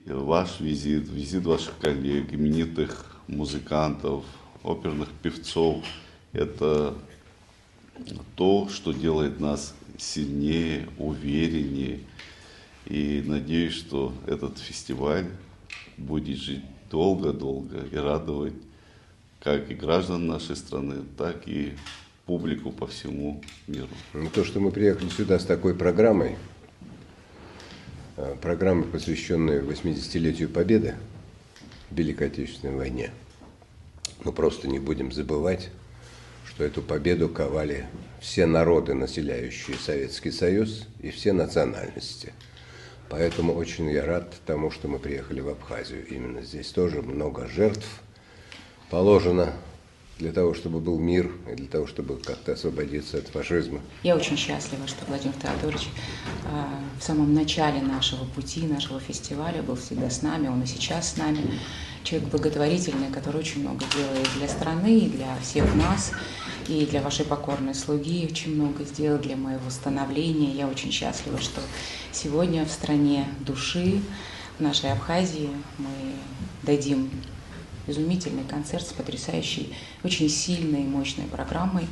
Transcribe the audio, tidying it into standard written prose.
ваш визит, визит ваших коллег, именитых музыкантов, оперных певцов – это то, что делает нас сильнее, увереннее. И надеюсь, что этот фестиваль будет жить долго-долго и радовать как и граждан нашей страны, так и публику по всему миру. То, что мы приехали сюда с такой программой, посвященной 80-летию Победы в Великой Отечественной войне, мы просто не будем забывать, что эту победу ковали все народы, населяющие Советский Союз, и все национальности. Поэтому очень я рад тому, что мы приехали в Абхазию. Именно здесь тоже много жертв положено для того, чтобы был мир, и для того, чтобы как-то освободиться от фашизма. Я очень счастлива, что Владимир Теодорович в самом начале нашего пути, нашего фестиваля был всегда с нами, он и сейчас с нами. Человек благотворительный, который очень много делает для страны, и для всех нас, и для вашей покорной слуги очень много сделал для моего становления. Я очень счастлива, что сегодня в стране души, в нашей Абхазии, мы дадим изумительный концерт с потрясающей, очень сильной и мощной программой.